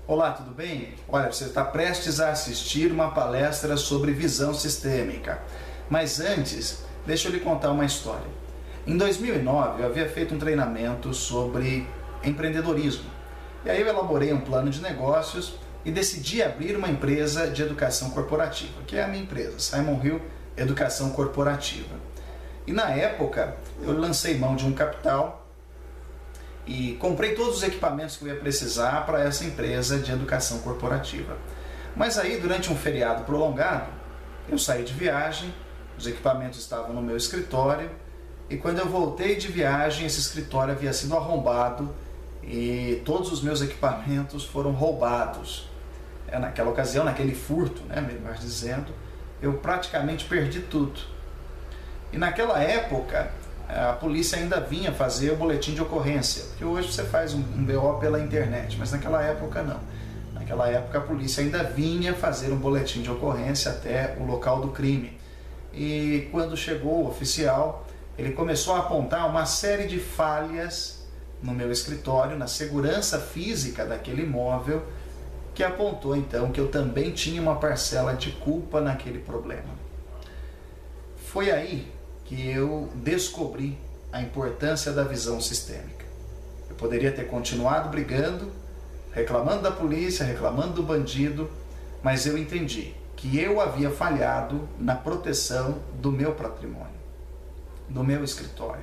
Olá, tudo bem? Olha, você está prestes a assistir uma palestra sobre visão sistêmica. Mas antes, deixa eu lhe contar uma história. Em 2009, eu havia feito um treinamento sobre empreendedorismo. E aí eu elaborei um plano de negócios e decidi abrir uma empresa de educação corporativa, que é a minha empresa, Simon Hill Educação Corporativa. E na época, eu lancei mão de um capital e comprei todos os equipamentos que eu ia precisar para essa empresa de educação corporativa. Mas aí, durante um feriado prolongado, eu saí de viagem, os equipamentos estavam no meu escritório, e quando eu voltei de viagem, esse escritório havia sido arrombado e todos os meus equipamentos foram roubados. Naquela ocasião, naquele furto, melhor dizendo, eu praticamente perdi tudo. E naquela época, a polícia ainda vinha fazer o boletim de ocorrência, porque hoje você faz um BO pela internet, mas naquela época não. Naquela época a polícia ainda vinha fazer um boletim de ocorrência até o local do crime. E quando chegou o oficial, ele começou a apontar uma série de falhas no meu escritório, na segurança física daquele imóvel, que apontou então que eu também tinha uma parcela de culpa naquele problema. Foi aí que eu descobri a importância da visão sistêmica. Eu poderia ter continuado brigando, reclamando da polícia, reclamando do bandido, mas eu entendi que eu havia falhado na proteção do meu patrimônio, do meu escritório.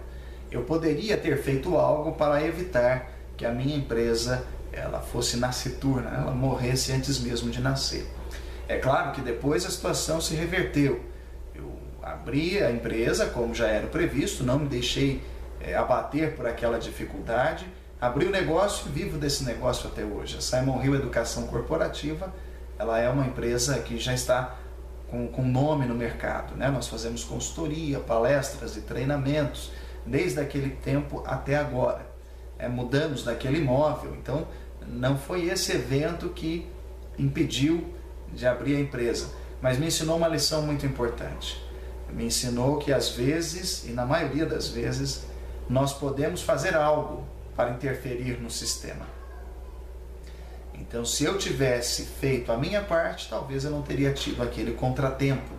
Eu poderia ter feito algo para evitar que a minha empresa ela fosse nasciturna, ela morresse antes mesmo de nascer. É claro que depois a situação se reverteu. Abri a empresa como já era previsto, não me deixei abater por aquela dificuldade, abri o negócio e vivo desse negócio até hoje. A Simon Hill Educação Corporativa, ela é uma empresa que já está com nome no mercado, Nós fazemos consultoria, palestras e treinamentos, desde aquele tempo até agora. Mudamos daquele imóvel, então não foi esse evento que impediu de abrir a empresa, mas me ensinou uma lição muito importante. Me ensinou que às vezes, e na maioria das vezes, nós podemos fazer algo para interferir no sistema. Então, se eu tivesse feito a minha parte, talvez eu não teria tido aquele contratempo.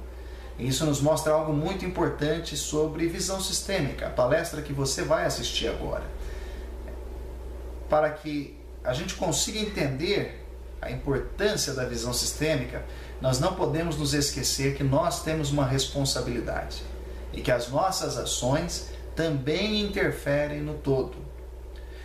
E isso nos mostra algo muito importante sobre visão sistêmica, a palestra que você vai assistir agora. Para que a gente consiga entender a importância da visão sistêmica, nós não podemos nos esquecer que nós temos uma responsabilidade e que as nossas ações também interferem no todo.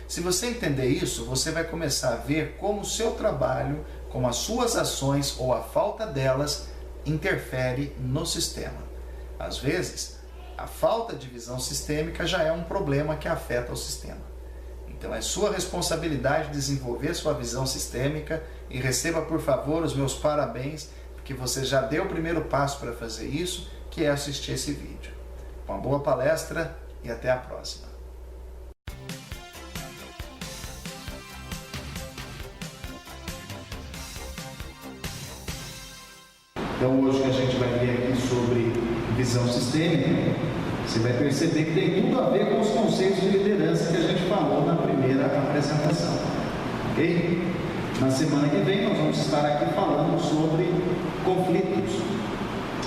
Se você entender isso, você vai começar a ver como o seu trabalho, como as suas ações ou a falta delas interfere no sistema. Às vezes, a falta de visão sistêmica já é um problema que afeta o sistema. Então é sua responsabilidade desenvolver sua visão sistêmica e receba, por favor, os meus parabéns, porque você já deu o primeiro passo para fazer isso, que é assistir esse vídeo. Uma boa palestra e até a próxima. Então hoje que a gente vai ver aqui sobre visão sistêmica, você vai perceber que tem tudo a ver com os conceitos de liderança que a gente falou na primeira apresentação, ok? Na semana que vem nós vamos estar aqui falando sobre conflitos,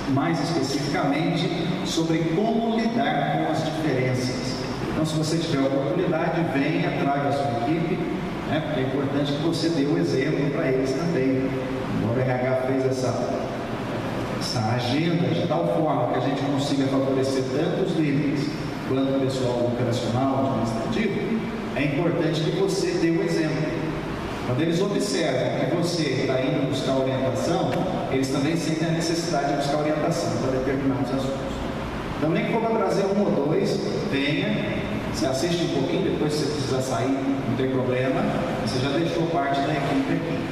mais especificamente sobre como lidar com as diferenças. Então, se você tiver a oportunidade, venha, traga a sua equipe, porque é importante que você dê o exemplo para eles também. O RH fez essa agenda de tal forma que a gente consiga favorecer tanto os líderes quanto o pessoal operacional, administrativo. É importante que você dê o exemplo. Quando eles observam que você está indo buscar orientação, eles também sentem a necessidade de buscar orientação para determinados assuntos. Então, nem que for para trazer um ou dois, venha, você assiste um pouquinho, depois se você precisar sair, não tem problema, você já deixou parte da equipe aqui,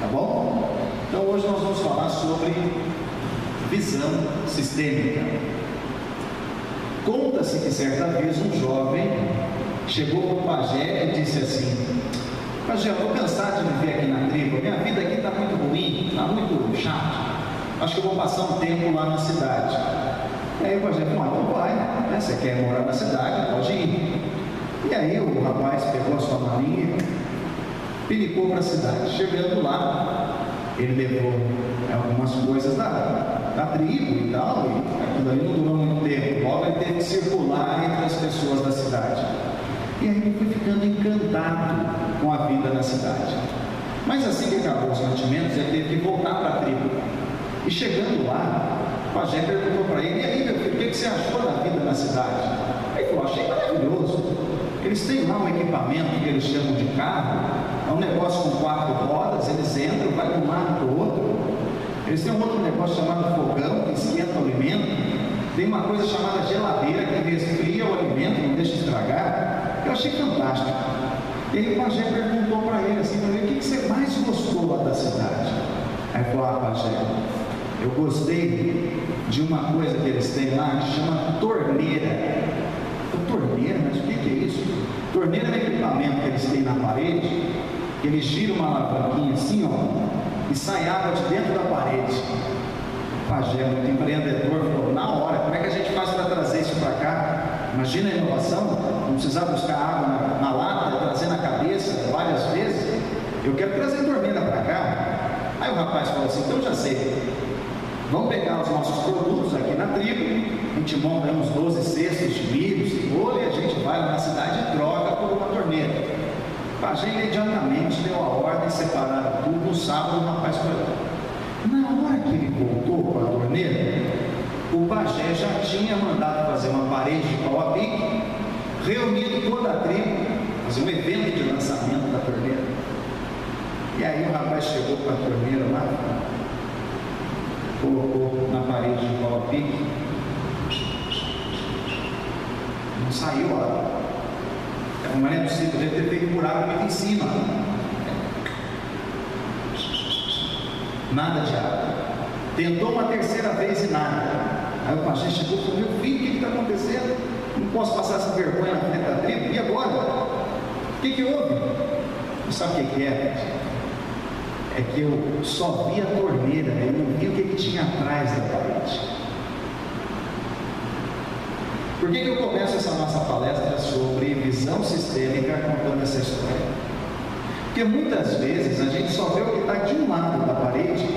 tá bom? Então, hoje nós vamos falar sobre visão sistêmica. Conta-se que certa vez um jovem chegou para o pajé e disse assim: "Pajé, eu estou cansado de viver aqui na tribo, minha vida aqui está muito ruim, está muito chato, acho que eu vou passar um tempo lá na cidade." E aí o pajé falou: "Então vai, você quer morar na cidade, pode ir." E aí o rapaz pegou a sua malinha pinicou para a cidade. Chegando lá, ele levou algumas coisas da tribo e tal, e aquilo ali não durou muito tempo. Logo ele teve que circular entre as pessoas da cidade. E aí ele foi ficando encantado com a vida na cidade. Mas assim que acabou os mantimentos, ele teve que voltar para a tribo. E chegando lá, o pajé perguntou para ele: e aí, meu filho, o que você achou da vida na cidade? Ele falou: achei maravilhoso. Eles têm lá um equipamento que eles chamam de carro, é um negócio com 4 rodas, eles entram, vai de um lado para o outro. Eles têm um outro negócio chamado fogão, que esquenta o alimento. Tem uma coisa chamada geladeira, que resfria o alimento, não deixa estragar. Eu achei fantástico. E aí o pajé perguntou para ele assim: o que você mais gostou lá da cidade? Aí ele falou: pajé, eu gostei de uma coisa que eles têm lá, que chama torneira. Torneira? Mas o que é isso? Torneira é um equipamento que eles têm na parede, que eles giram uma alavanquinha assim, ó, e sai água de dentro da parede. O pajé, muito empreendedor, falou: na hora, como é que a gente faz para trazer isso para cá? Imagina a inovação, não precisar buscar água na lata, trazer na cabeça várias vezes. Eu quero trazer torneira para cá. Aí o rapaz falou assim: então já sei, vamos pegar os nossos produtos aqui na tribo, a gente monta uns 12 cestos de milho, cebola, e a gente vai lá na cidade e troca por uma torneira. O pajé imediatamente deu a ordem, separaram tudo. No sábado o rapaz foi lá. Na hora que ele voltou com a torneira, o pajé já tinha mandado fazer uma parede de pau a pique, reunido toda a tribo, fazer um evento de lançamento da torneira. E aí o rapaz chegou com a torneira lá, colocou na parede de pau a pique, não saiu água. Não é possível, deve ter feito buraco muito em cima. Nada de água. Tentou uma terceira vez e nada. Aí o pajé chegou e falou: meu filho, o que está acontecendo? Não posso passar essa vergonha na frente da tribo. E agora? O que houve? Não sabe o que é? É que eu só vi a torneira, eu não vi o que tinha atrás da parede. Por que eu começo essa nossa palestra sobre visão sistêmica contando essa história? Porque muitas vezes a gente só vê o que está de um lado da parede,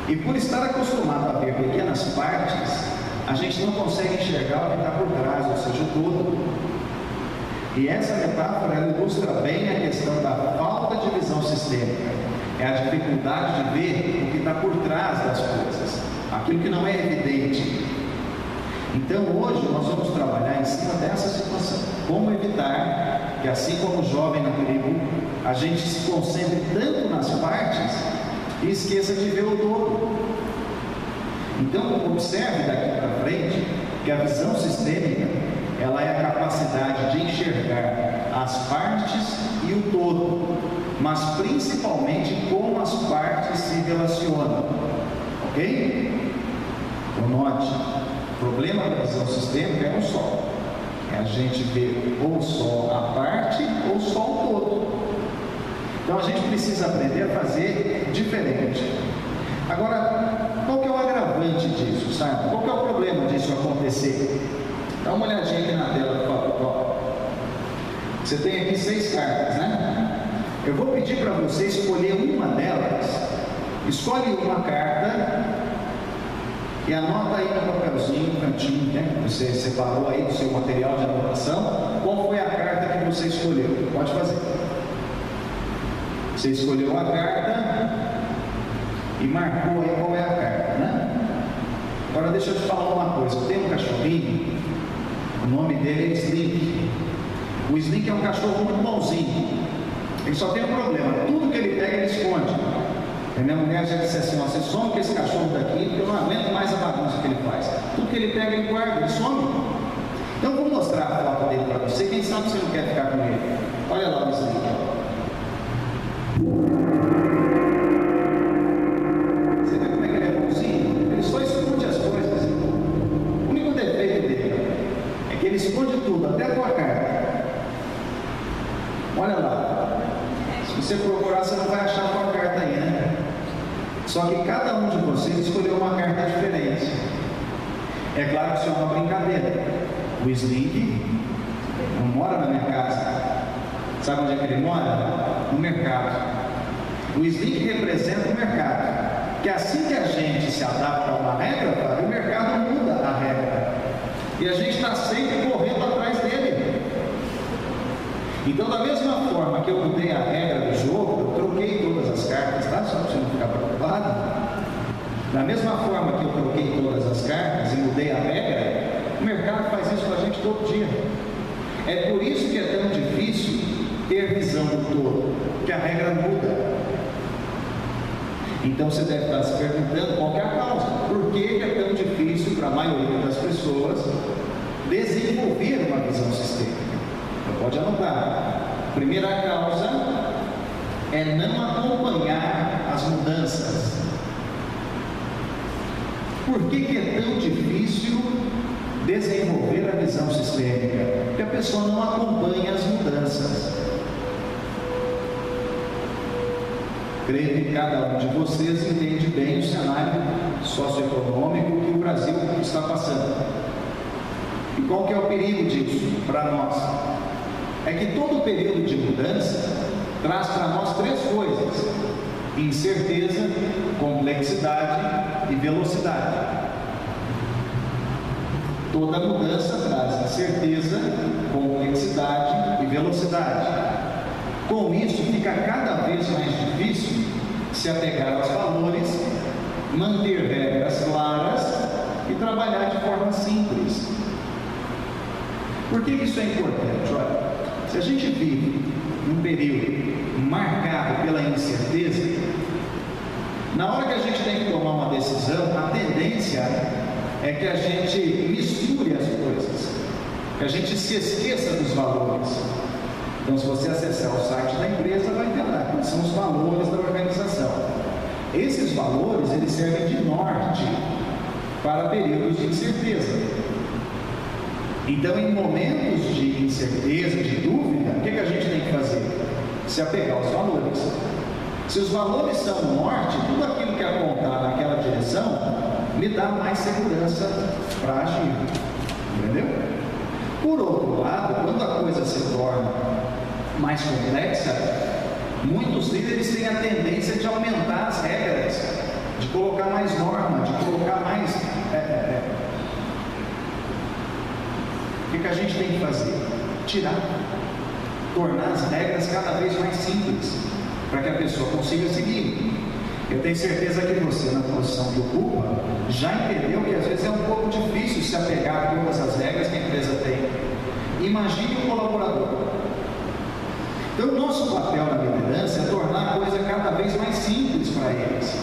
e por estar acostumado a ver pequenas partes, a gente não consegue enxergar o que está por trás, ou seja, o todo. E essa metáfora ela ilustra bem a questão da falta de visão sistêmica. É a dificuldade de ver o que está por trás das coisas, aquilo que não é evidente. Então hoje nós vamos trabalhar em cima dessa situação. Como evitar que, assim como o jovem na tribo, a gente se concentre tanto nas partes e esqueça de ver o todo. Então observe daqui para frente que a visão sistêmica ela é a capacidade de enxergar as partes e o todo, mas principalmente como as partes se relacionam. Ok? Então note, o problema da visão sistêmica é um só. É a gente ver ou só a parte ou só o todo. Então a gente precisa aprender a fazer diferente. Agora, qual que é o agravante disso, sabe? Qual que é o problema disso acontecer? Dá uma olhadinha aqui na tela, por favor. Você tem aqui 6 cartas, né? Eu vou pedir para você escolher uma delas. Escolhe uma carta e anota aí no papelzinho, no cantinho, né? Você separou aí do seu material de anotação. Qual foi a carta que você escolheu? Pode fazer. Você escolheu a carta e marcou aí qual é a carta, né? Agora deixa eu te falar uma coisa. Tem um cachorrinho, o nome dele é Slink. O Slink é um cachorro muito bonzinho. Ele só tem um problema: tudo que ele pega ele esconde. A minha mulher já disse assim: ó, você some com esse cachorro daqui, porque eu não aguento mais a bagunça que ele faz. Tudo que ele pega ele guarda, ele some. Então eu vou mostrar a foto dele para você. Quem sabe você não quer ficar com ele? Olha lá o Slink. Você vê como é que ele é bonzinho? Ele só esconde as coisas. O único defeito dele é que ele esconde tudo, até a tua carta. Olha lá. Se você procurar, você não vai achar a tua carta aí, né? Só que cada um de vocês escolheu uma carta diferente. É claro que isso é uma brincadeira. O Slink não mora na minha casa. Sabe onde é que ele mora? No mercado. O Slick representa o mercado, que assim que a gente se adapta a uma regra, o mercado muda a regra, e a gente está sempre correndo atrás dele. Então, da mesma forma que eu mudei a regra do jogo, eu troquei todas as cartas, tá? Só para você não ficar preocupado. Da mesma forma que eu troquei todas as cartas e mudei a regra, o mercado faz isso com a gente todo dia. É por isso que é tão difícil ter visão do todo, porque a regra muda. Então você deve estar se perguntando qual que é a causa. Por que é tão difícil para a maioria das pessoas desenvolver uma visão sistêmica? Então pode anotar. A primeira causa é não acompanhar as mudanças. Por que é tão difícil desenvolver a visão sistêmica? Porque a pessoa não acompanha as mudanças. Creio que cada um de vocês entende bem o cenário socioeconômico que o Brasil está passando. E qual que é o perigo disso para nós? É que todo período de mudança traz para nós três coisas: incerteza, complexidade e velocidade. Toda mudança traz incerteza, complexidade e velocidade. Com isso, fica cada vez mais difícil se apegar aos valores, manter regras claras e trabalhar de forma simples. Por que isso é importante? Olha, se a gente vive num período marcado pela incerteza, na hora que a gente tem que tomar uma decisão, a tendência é que a gente misture as coisas, que a gente se esqueça dos valores. Então, se você acessar o site da empresa, vai ter lá quais são os valores da organização. Esses valores, eles servem de norte para períodos de incerteza. Então, em momentos de incerteza, de dúvida, o que a gente tem que fazer? Se apegar aos valores. Se os valores são o norte, tudo aquilo que apontar naquela direção me dá mais segurança para agir. Entendeu? Por outro lado, quando a coisa se torna mais complexa, muitos líderes têm a tendência de aumentar as regras, de colocar mais norma, de colocar mais... O que a gente tem que fazer? Tirar, tornar as regras cada vez mais simples, para que a pessoa consiga seguir. Eu tenho certeza que você, na posição que ocupa, já entendeu que às vezes é um pouco difícil se apegar a todas as regras que a empresa tem. Imagine um colaborador. Então, o nosso papel na liderança é tornar a coisa cada vez mais simples para eles,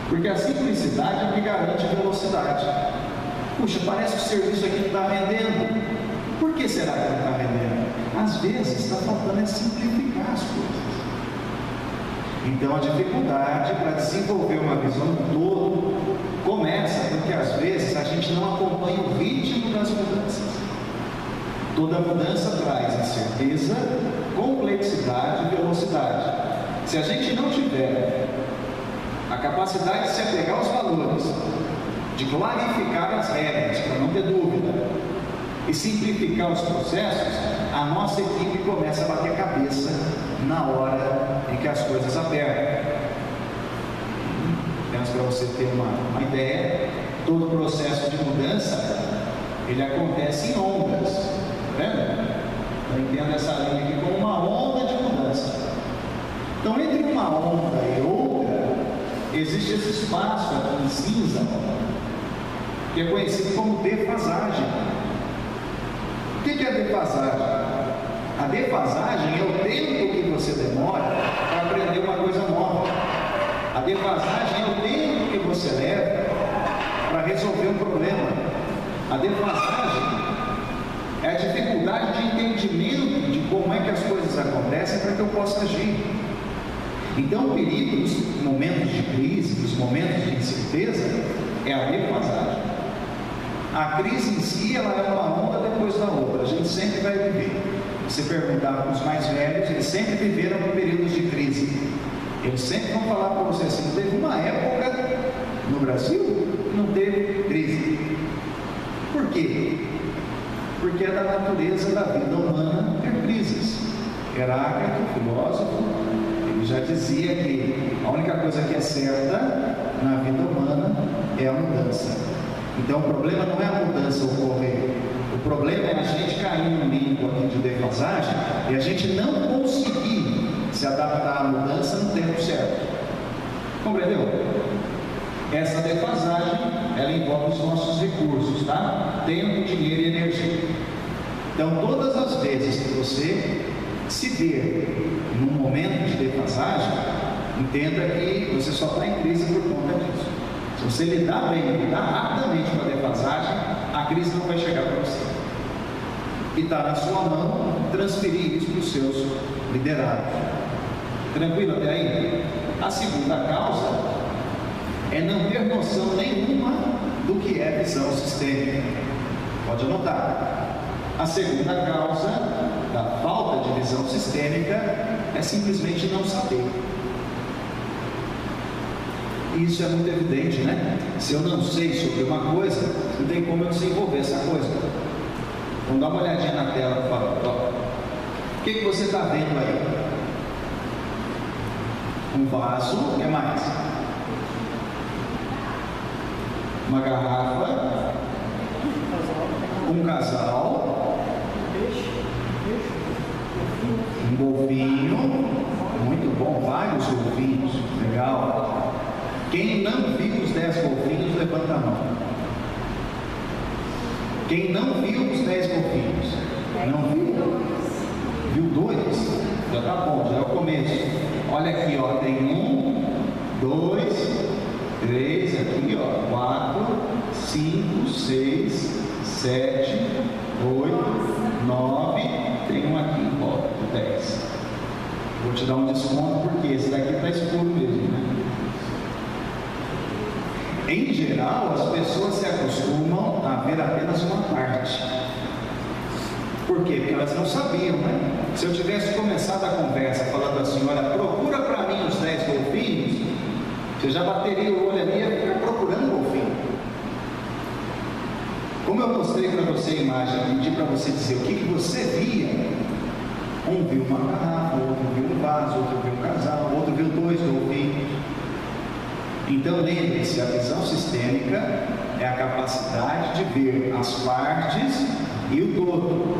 porque a simplicidade é que garante velocidade. Puxa, parece que o serviço aqui não está rendendo. Por que será que não está rendendo? Às vezes está faltando é simplificar as coisas. Então, a dificuldade para desenvolver uma visão do todo começa porque às vezes a gente não acompanha o ritmo das mudanças. Toda mudança traz incerteza, complexidade e velocidade. Se a gente não tiver a capacidade de se apegar aos valores, de clarificar as regras para não ter dúvida e simplificar os processos, a nossa equipe começa a bater cabeça na hora em que as coisas apertam. Apenas para você ter uma ideia, todo o processo de mudança ele acontece em ondas. Tá vendo? Eu entendo essa linha aqui como uma onda de mudança. Então, entre uma onda e outra, existe esse espaço aqui em cinza, que é conhecido como defasagem. O que é defasagem? A defasagem é o tempo que você demora para aprender uma coisa nova. A defasagem é o tempo que você leva para resolver um problema. A defasagem é a dificuldade de entendimento de como é que as coisas acontecem para que eu possa agir. Então, o perigo dos momentos de crise, dos momentos de incerteza, é a defasagem. A crise em si, ela é uma onda depois da outra. A gente sempre vai viver. Se perguntar para os mais velhos, eles sempre viveram por períodos de crise. Eles sempre vão falar para você assim: teve uma época no Brasil que não teve crise. Por quê? Porque é da natureza da vida humana ter crises. Heráclito, filósofo, ele já dizia que a única coisa que é certa na vida humana é a mudança. Então o problema não é a mudança ocorrer, o problema é a gente cair num limbo aqui de defasagem e a gente não conseguir se adaptar à mudança no tempo certo. Compreendeu? Essa defasagem, ela envolve os nossos recursos, tá? Tempo, dinheiro e energia. Então todas as vezes que você se ver num momento de defasagem, entenda que você só está em crise por conta disso. Se você lidar bem, lidar rapidamente com a defasagem, a crise não vai chegar para você. E está na sua mão transferir isso para os seus liderados. Tranquilo até aí? A segunda causa é não ter noção nenhuma do que é visão sistêmica. Pode anotar. A segunda causa da falta de visão sistêmica é simplesmente não saber. Isso é muito evidente, né? Se eu não sei sobre uma coisa, não tem como eu desenvolver essa coisa. Então dá uma olhadinha na tela e fala, ó, o que você está vendo aí? Um vaso, o que mais? Uma garrafa, um casal, um golfinho, muito bom, vários golfinhos, legal. Quem não viu os 10 golfinhos, levanta a mão. Quem não viu os 10 golfinhos? Não viu? Viu 2? Já tá bom, já é o começo. Olha aqui, ó, tem 1, 2, 3, aqui, ó, 4, 5, 6, 7, 8, 9, tem um aqui em volta, 10. Vou te dar um desconto porque esse daqui está escuro mesmo, né? Em geral, as pessoas se acostumam a ver apenas uma parte. Por quê? Porque elas não sabiam, né? Se eu tivesse começado a conversa falando assim, olha, procura para mim os 10 golfinhos, você já bateria o olho ali e ia ficar procurando golfinho. Como eu mostrei para você a imagem, pedi para você dizer o que você via. Um viu uma garrafa, outro viu um vaso, outro viu um casal, outro viu 2 golfinhos. Então lembre-se, a visão sistêmica é a capacidade de ver as partes e o todo,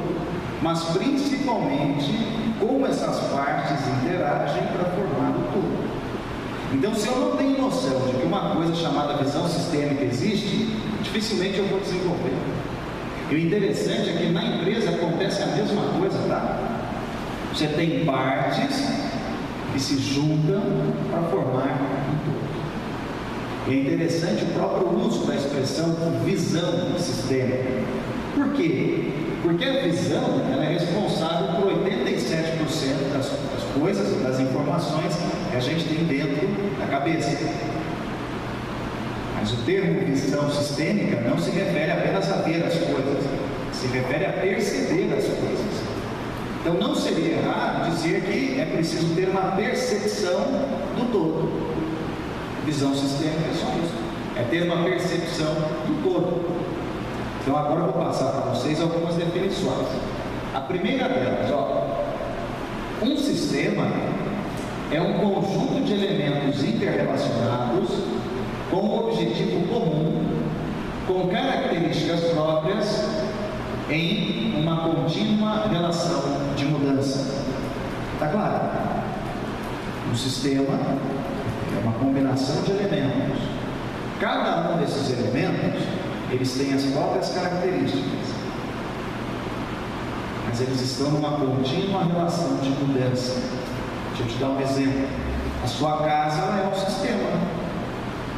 mas principalmente como essas partes interagem para formar o todo. Então, se eu não tenho noção de que uma coisa chamada visão sistêmica existe, dificilmente eu vou desenvolver. E o interessante é que na empresa acontece a mesma coisa, tá? Você tem partes que se juntam para formar um todo. E é interessante o próprio uso da expressão visão sistêmica. Por quê? Porque a visão ela é responsável por 87% das coisas, das informações que a gente tem dentro da cabeça. Mas o termo visão sistêmica não se refere apenas a ver as coisas, se refere a perceber as coisas. Então não seria errado dizer que é preciso ter uma percepção do todo. Visão sistêmica é só isso, é ter uma percepção do todo. Então agora eu vou passar para vocês algumas definições. A primeira delas, ó, um sistema é um conjunto de elementos interrelacionados com um objetivo comum, com características próprias em uma contínua relação de mudança. Está claro? Um sistema é uma combinação de elementos. Cada um desses elementos, eles têm as próprias características, mas eles estão numa contínua relação de mudança. Deixa eu te dar um exemplo. A sua casa é um sistema.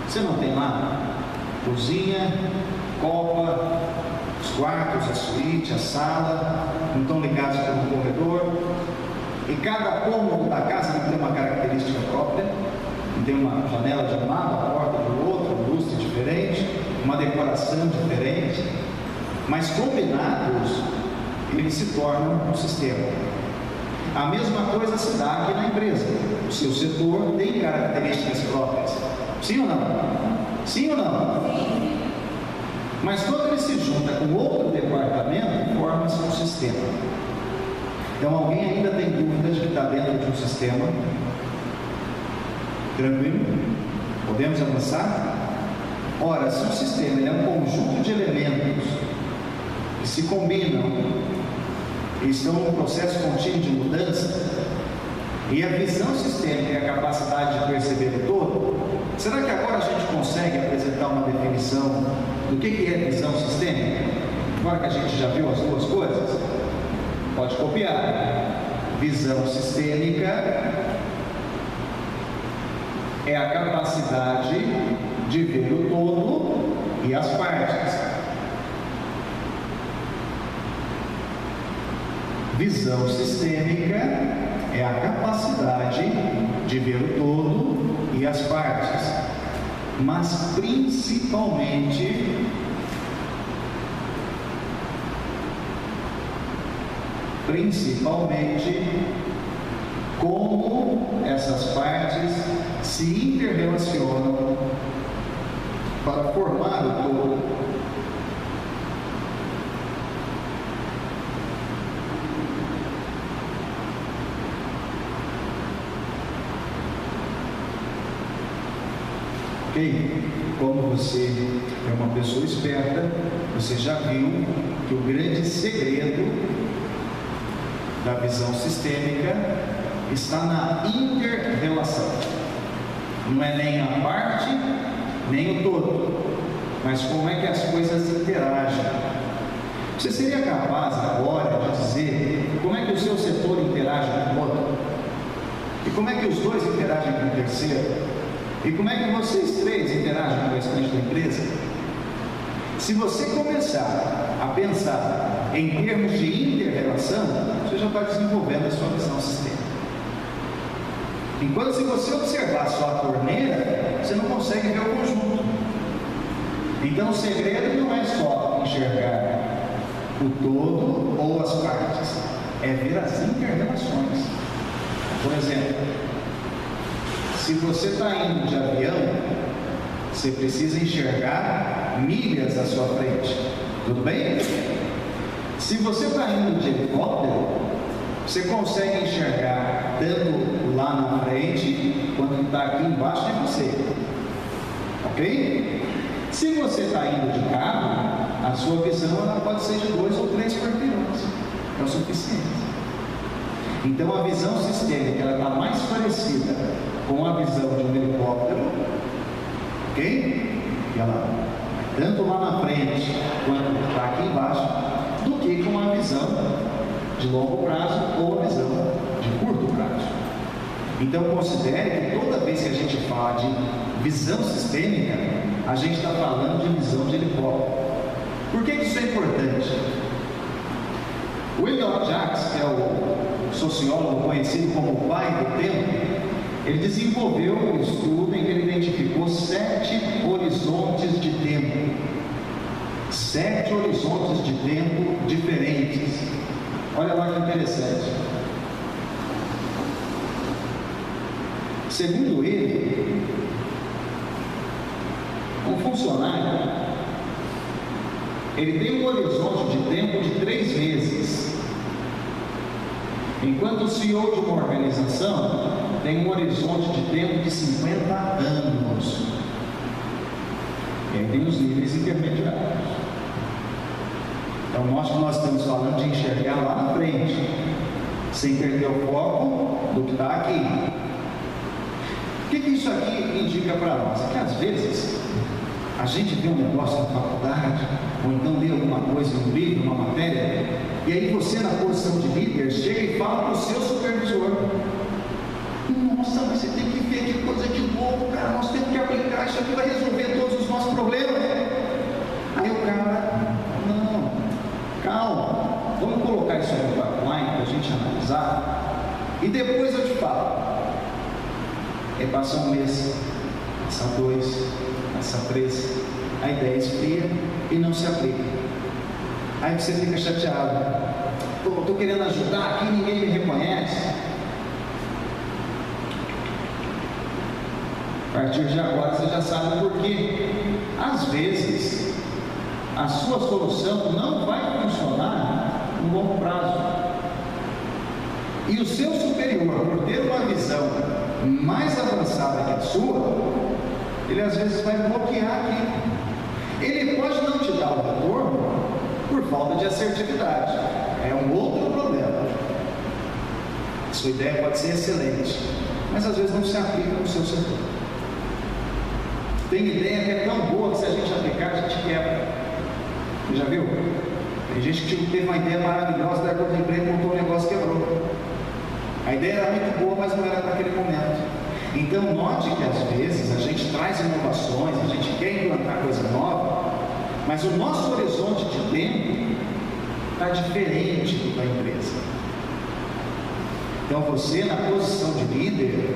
Você não tem lá cozinha, copa, os quartos, a suíte, a sala, não estão ligados por um corredor. E cada cômodo da casa não tem uma característica própria. Não tem uma janela de um lado, a porta do outro, um lustre diferente, uma decoração diferente. Mas combinados, eles se tornam um sistema. A mesma coisa se dá aqui na empresa. O seu setor tem características próprias. Sim ou não? Sim ou não? Sim. Mas quando ele se junta com outro departamento, forma-se um sistema. Então, alguém ainda tem dúvidas de que está dentro de um sistema? Tranquilo? Podemos avançar? Ora, se um sistema ele é um conjunto de elementos que se combinam e estão num processo contínuo de mudança, e a visão sistêmica é a capacidade de perceber o todo, será que agora a gente consegue apresentar uma definição do que é visão sistêmica? Agora que a gente já viu as duas coisas? Pode copiar. Visão sistêmica é a capacidade de ver o todo e as partes. Visão sistêmica é a capacidade de ver o todo e as partes, mas principalmente como essas partes se interrelacionam para formar o todo. Ok? Como você é uma pessoa esperta, você já viu que o grande segredo da visão sistêmica está na inter-relação. Não é nem a parte, nem o todo, mas como é que as coisas interagem. Você seria capaz agora de dizer como é que o seu setor interage com o outro? E como é que os dois interagem com o terceiro? E como é que vocês três interagem com o restante da empresa? Se você começar a pensar em termos de inter-relação, você já está desenvolvendo a sua visão sistêmica. Enquanto se você observar só a torneira, você não consegue ver o conjunto. Então o segredo não é só enxergar o todo ou as partes, é ver as inter-relações. Por exemplo, se você está indo de avião, você precisa enxergar milhas à sua frente. Tudo bem? Se você está indo de helicóptero, você consegue enxergar tanto lá na frente quanto está aqui embaixo de você. Ok? Se você está indo de carro, a sua visão ela pode ser de 2 ou 3 quarteirões. É o suficiente. Então a visão sistêmica ela está mais parecida com a visão de um helicóptero, ok? E ela tanto lá na frente quanto está aqui embaixo, do que com a visão de longo prazo ou a visão de curto prazo. Então considere que toda vez que a gente fala de visão sistêmica, a gente está falando de visão de helicóptero. Por que isso é importante? O Elliot Jaques, que é o sociólogo conhecido como o pai do tempo, ele desenvolveu um estudo em que ele identificou 7 horizontes de tempo. 7 horizontes de tempo diferentes. Olha lá que interessante. Segundo ele, um funcionário, ele tem um horizonte de tempo de 3 meses. Enquanto o CEO de uma organização tem um horizonte de tempo de 50 anos. E aí tem os níveis intermediários. Então mostra que nós estamos falando de enxergar lá na frente, sem perder o foco do que está aqui. O que isso aqui indica para nós? É que às vezes a gente vê um negócio na faculdade, ou então lê alguma coisa em um livro, uma matéria, e aí você na posição de líder chega e fala para o seu supervisor: nossa, mas você tem que ver que coisa de louco, cara, nós temos que aplicar, isso aqui vai resolver todos os nossos problemas. Aí o cara: não, calma, vamos colocar isso no pipeline para a gente analisar, e depois eu te falo. Aí passa um mês, passa 2, passa 3, a ideia esfria e não se aplica. Aí você fica chateado: pô, estou querendo ajudar aqui, ninguém me reconhece. A partir de agora você já sabe por quê. Às vezes a sua solução não vai funcionar no longo prazo. E o seu superior, por ter uma visão mais avançada que a sua, ele às vezes vai bloquear aqui. Ele pode não te dar o retorno por falta de assertividade. É um outro problema. Sua ideia pode ser excelente, mas às vezes não se aplica no seu setor. Tem ideia que é tão boa que se a gente aplicar, a gente quebra. Você já viu? Tem gente que teve uma ideia maravilhosa, da do emprego, montou um negócio e quebrou. A ideia era muito boa, mas não era para aquele momento. Então note que às vezes a gente traz inovações, a gente quer implantar coisa nova, mas o nosso horizonte de tempo está diferente do da empresa. Então você, na posição de líder,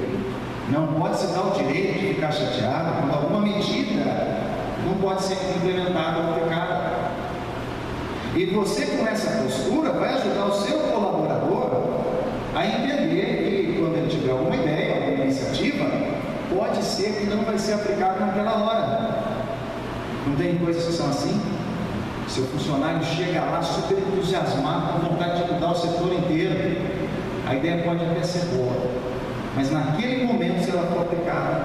não pode se dar o direito de ficar chateado quando alguma medida não pode ser implementada ou aplicada. E você, com essa postura, vai ajudar o seu colaborador a entender que quando ele tiver alguma ideia, alguma iniciativa, pode ser que não vai ser aplicado naquela hora. Não tem coisas que são assim? Seu funcionário chega lá super entusiasmado, com vontade de mudar o setor inteiro. A ideia pode até ser boa, mas naquele momento, se ela for aplicada,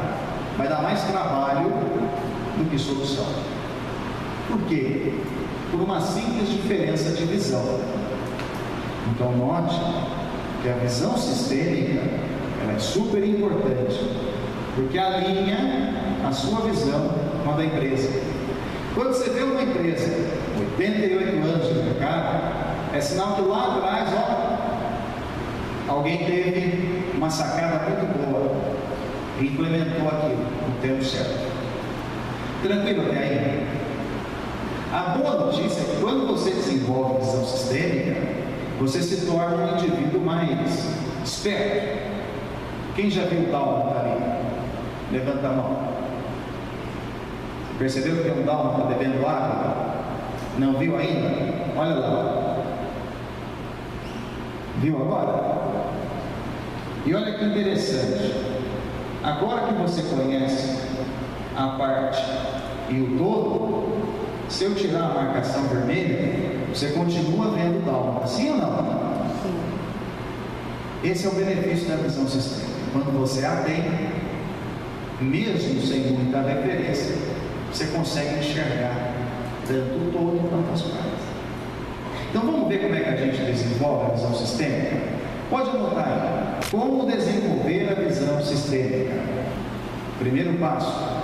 vai dar mais trabalho do que solução. Por quê? Por uma simples diferença de visão. Então note que a visão sistêmica ela é super importante, porque alinha a sua visão com a da empresa. Quando você vê uma empresa 88 anos de mercado, é sinal que lá atrás, alguém teve uma sacada muito boa e implementou aquilo no tempo certo. Tranquilo até aí? A boa notícia é que quando você desenvolve visão sistêmica, você se torna um indivíduo mais esperto. Quem já viu o Dálmata ali? Levanta a mão. Percebeu que é um Dálmata bebendo água? Não viu ainda? Olha lá. Viu agora? E olha que interessante. Agora que você conhece a parte e o todo, se eu tirar a marcação vermelha, você continua vendo o Dálmata, sim ou não? Sim. Esse é o benefício da visão sistêmica. Quando você a tem, mesmo sem muita referência, você consegue enxergar tanto o todo quanto as partes. Então vamos ver como é que a gente desenvolve a visão sistêmica? Pode anotar aí. Como desenvolver a visão sistêmica? Primeiro passo.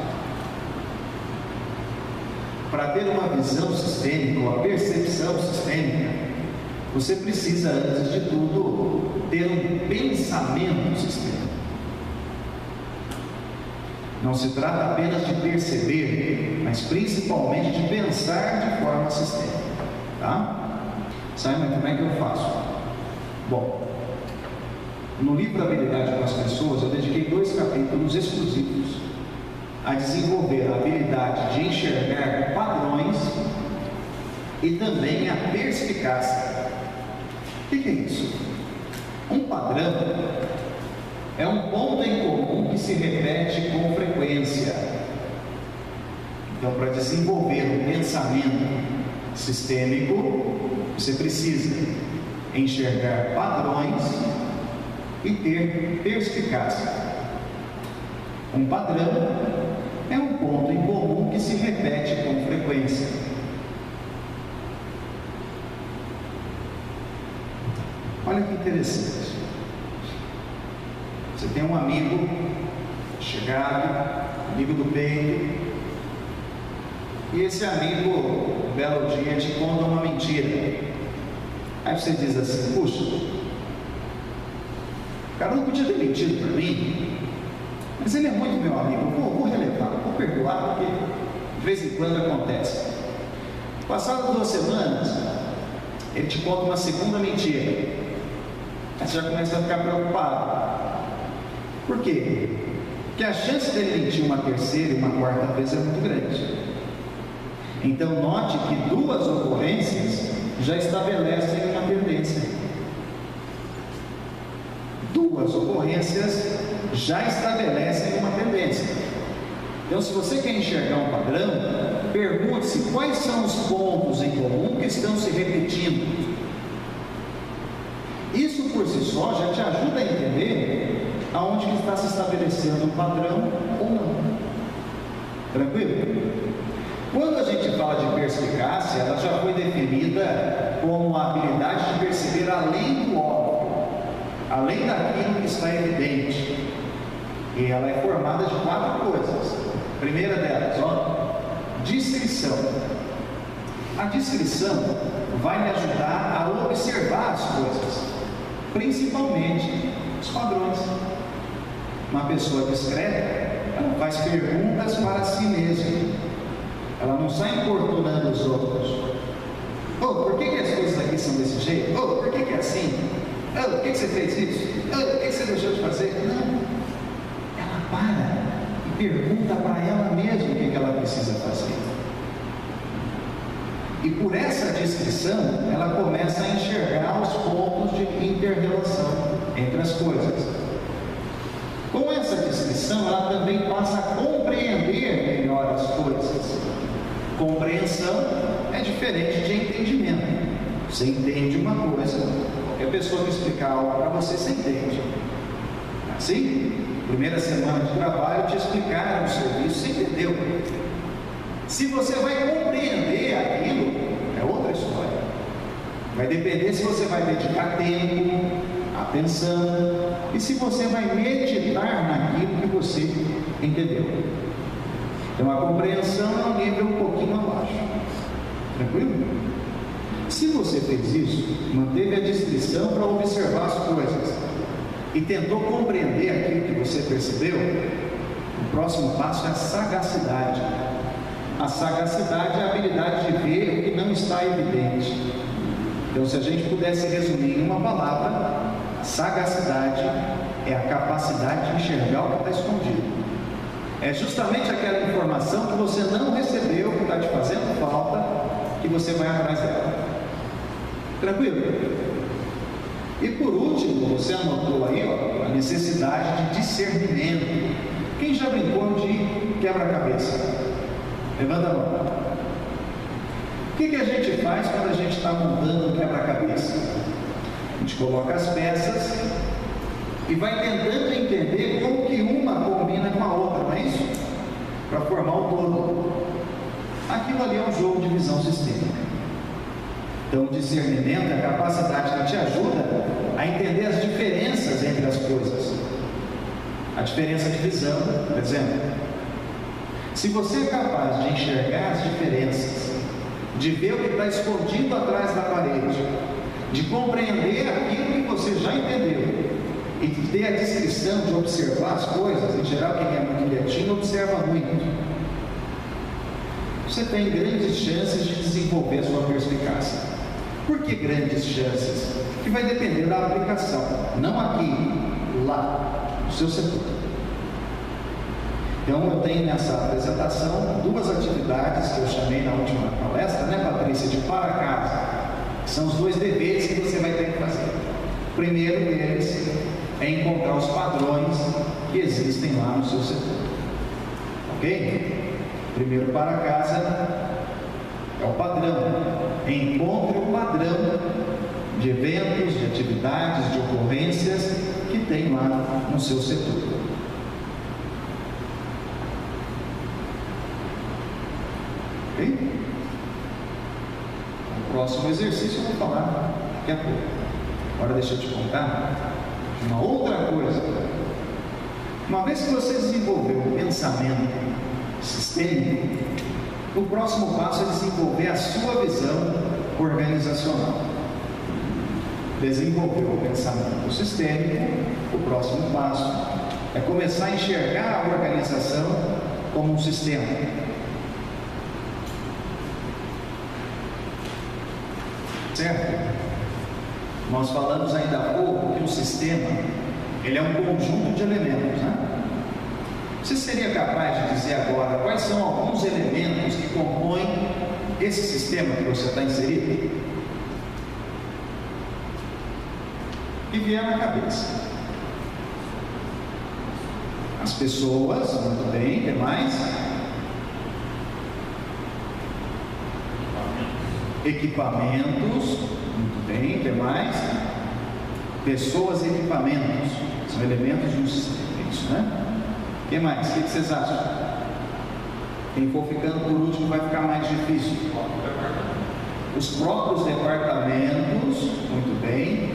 Para ter uma visão sistêmica, ou a percepção sistêmica, você precisa, antes de tudo, ter um pensamento sistêmico. Não se trata apenas de perceber, mas principalmente de pensar de forma sistêmica. Tá? Sabe como é que eu faço? Bom, no livro Habilidade com as Pessoas, eu dediquei 2 capítulos exclusivos a desenvolver a habilidade de enxergar padrões e também a perspicácia. O que é isso? Um padrão é um ponto em comum que se repete com frequência. Então, para desenvolver um pensamento sistêmico, você precisa enxergar padrões e ter perspicácia. Um padrão é um ponto em comum que se repete com frequência. Olha que interessante. Você tem um amigo chegado, amigo do peito, e esse amigo, um belo dia, te conta uma mentira. Aí você diz assim: puxa, o cara não podia ter mentido para mim, mas ele é muito meu amigo, vou relevar, vou perdoar, porque de vez em quando acontece. Passadas 2 semanas, ele te conta uma segunda mentira. Aí você já começa a ficar preocupado. Por quê? Porque a chance dele mentir uma terceira e uma quarta vez é muito grande. Então note que 2 ocorrências já estabelecem uma tendência. 2 ocorrências já estabelecem uma tendência. Então, se você quer enxergar um padrão, pergunte-se quais são os pontos em comum que estão se repetindo. Isso por si só já te ajuda a entender aonde que está se estabelecendo um padrão ou não. Tranquilo? Quando a gente fala de perspicácia, ela já foi definida como a habilidade de perceber além do óbvio, além daquilo que está evidente. E ela é formada de 4 coisas. A primeira delas, discrição. A discrição vai me ajudar a observar as coisas, principalmente os padrões. Uma pessoa discreta, ela faz perguntas para si mesma. Ela não sai importunando os outros. Por que as coisas aqui são desse jeito? Por que é assim? Por que você fez isso? Por que você deixou de fazer? Não. Ela para e pergunta para ela mesma o que ela precisa fazer. E por essa descrição, ela começa a enxergar os pontos de inter-relação entre as coisas. Com essa descrição, ela também passa a compreender melhor as coisas. Compreensão é diferente de entendimento. Você entende uma coisa, qualquer pessoa que explicar algo para você, você entende. Assim, primeira semana de trabalho, te explicaram o serviço, você entendeu. Se você vai compreender aquilo, é outra história. Vai depender se você vai dedicar tempo, atenção, e se você vai meditar naquilo que você entendeu. Então a compreensão é um nível um pouquinho abaixo. Tranquilo? Se você fez isso, manteve a discrição para observar as coisas e tentou compreender aquilo que você percebeu, o próximo passo é a sagacidade. A sagacidade é a habilidade de ver o que não está evidente. Então, se a gente pudesse resumir em uma palavra, a sagacidade é a capacidade de enxergar o que está escondido. É justamente aquela informação que você não recebeu, que está te fazendo falta, que você vai atrás dela. Tranquilo? E por último, você anotou aí a necessidade de discernimento. Quem já brincou de quebra-cabeça? Levanta a mão. O que a gente faz quando a gente está montando um quebra-cabeça? A gente coloca as peças e vai tentando entender como que uma combina com a outra, não é isso? Para formar o todo. Aquilo ali é um jogo de visão sistêmica. Então, o discernimento é a capacidade que te ajuda a entender as diferenças entre as coisas. A diferença de visão, por exemplo. Se você é capaz de enxergar as diferenças, de ver o que está escondido atrás da parede, de compreender aquilo que você já entendeu, e de ter a discrição de observar as coisas, em geral quem é muito quietinho observa muito, você tem grandes chances de desenvolver a sua perspicácia. Por que grandes chances? Que vai depender da aplicação, não aqui, lá, no seu setor. Então eu tenho nessa apresentação 2 atividades que eu chamei na última palestra, né, Patrícia, de para casa, que são os 2 deveres que você vai ter que fazer. O primeiro deles é encontrar os padrões que existem lá no seu setor. Ok? Primeiro para casa é o padrão. Encontre o padrão de eventos, de atividades, de ocorrências que tem lá no seu setor. Ok? O próximo exercício eu vou falar daqui a pouco. Agora deixa eu te contar de uma outra coisa. Uma vez que você desenvolveu o pensamento sistêmico, o próximo passo é desenvolver a sua visão organizacional. Desenvolver o pensamento sistêmico, o próximo passo é começar a enxergar a organização como um sistema. Certo? Nós falamos ainda há pouco que o sistema ele é um conjunto de elementos, né? Você seria capaz de dizer agora quais são alguns elementos que compõem esse sistema que você está inserido? Que vier na cabeça. As pessoas, muito bem, tem mais? Equipamentos, muito bem, tem mais? pessoas e equipamentos, são elementos de um sistema, isso, né? O que mais? O que vocês acham? Quem for ficando por último vai ficar mais difícil. Os próprios departamentos, muito bem.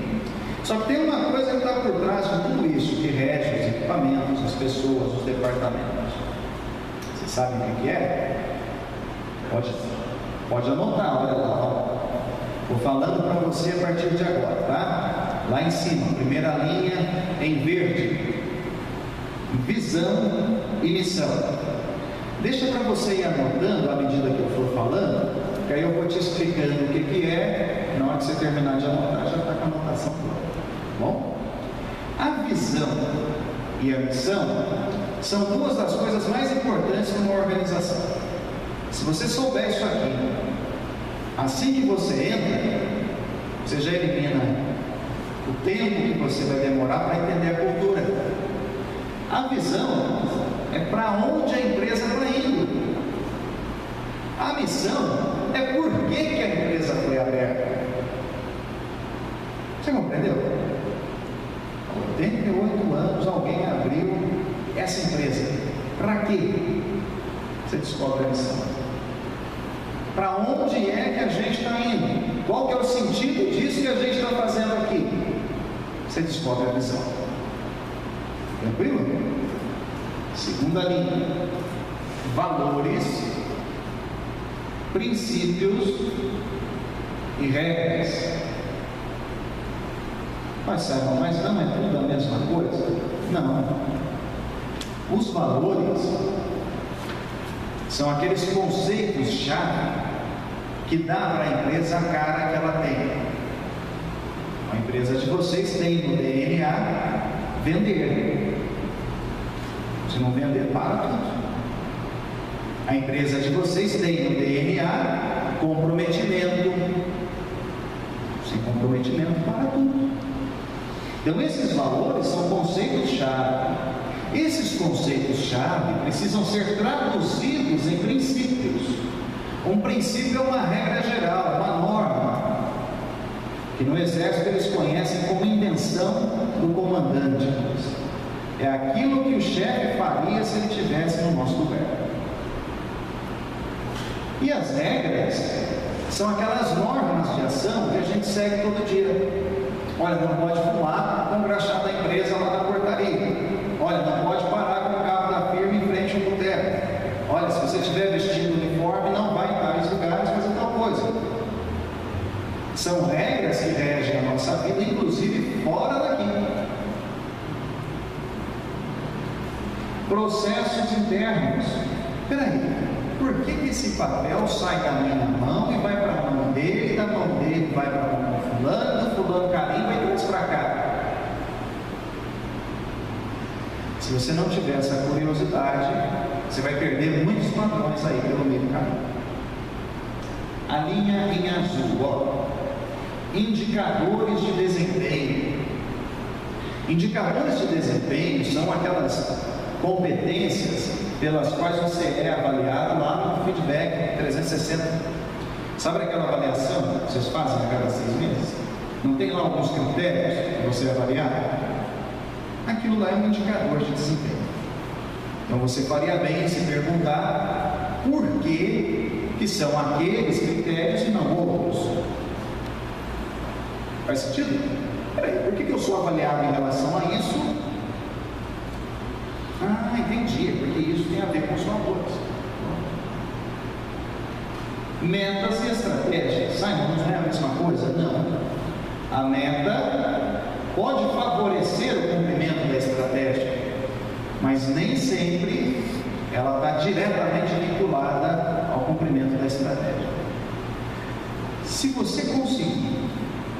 Só que tem uma coisa que está por trás de tudo isso, que rege os equipamentos, as pessoas, os departamentos. Vocês sabem o que é? Pode anotar, olha lá. Estou falando para você a partir de agora, tá? Lá em cima, primeira linha em verde. Visão e missão. Deixa para você ir anotando à medida que eu for falando, que aí eu vou te explicando o que é. Na hora que você terminar de anotar, já está com a anotação pronta. Bom? A visão e a missão são duas das coisas mais importantes numa organização. Se você souber isso aqui, assim que você entra, você já elimina o tempo que você vai demorar para entender a cultura. A visão é para onde a empresa está indo. A missão é por que a empresa foi aberta. Você compreendeu? Há 88 anos alguém abriu essa empresa. Para quê? Você descobre a missão. Para onde é que a gente está indo? Qual que é o sentido disso que a gente está fazendo aqui? Você descobre a visão. Tranquilo? Segunda linha. Valores, princípios e regras. Mas saibam, mas não é tudo a mesma coisa? Não. Os valores são aqueles conceitos-chave que dá para a empresa a cara que ela tem. A empresa de vocês tem no DNA vender. Se não vender, para tudo. A empresa de vocês tem no DNA comprometimento. Sem comprometimento, para tudo. Então, esses valores são conceitos-chave. Esses conceitos-chave precisam ser traduzidos em princípios. Um princípio é uma regra geral, uma norma, que no Exército eles conhecem como intenção do comandante. É aquilo que o chefe faria se ele estivesse no nosso lugar. E as regras são aquelas normas de ação que a gente segue todo dia. Olha, não pode fumar com o crachá da empresa lá na portaria. Olha, não pode parar com o carro da firma em frente ao boteco. Olha, se você estiver vestindo uniforme, não vai em tais lugares fazer tal coisa. São regras que regem a nossa vida, inclusive fora daqui. Processos internos. Peraí, por que esse papel sai da minha mão e vai para a mão dele, da mão dele vai para a mão do fulano carimba e traz para cá? Se você não tiver essa curiosidade, você vai perder muitos padrões aí pelo meio do caminho. A linha em azul, ó. Indicadores de desempenho. Indicadores de desempenho são aquelas competências pelas quais você é avaliado lá no feedback 360. Sabe aquela avaliação que vocês fazem a cada 6 meses? Não tem lá alguns critérios para você avaliar? Aquilo lá é um indicador de desempenho. Então você faria bem em se perguntar por que são aqueles critérios e não outros. Faz sentido? Peraí, por que eu sou avaliado em relação a isso? Ah, entendi, porque isso tem a ver com os valores. Metas e estratégias. Simon, não é a mesma coisa? Não. A meta pode favorecer o cumprimento da estratégia, mas nem sempre ela está diretamente vinculada ao cumprimento da estratégia. Se você conseguir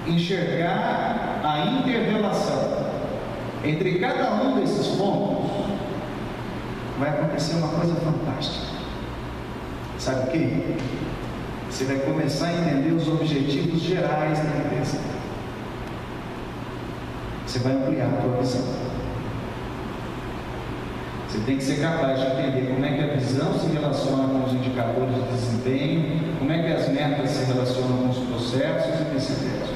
enxergar a inter-relação entre cada um desses pontos, vai acontecer uma coisa fantástica. Sabe o que? Você vai começar a entender os objetivos gerais da empresa. Você vai ampliar a tua visão. Você tem que ser capaz de entender como é que a visão se relaciona com os indicadores de desempenho, como é que as metas se relacionam com os processos e vice-versa.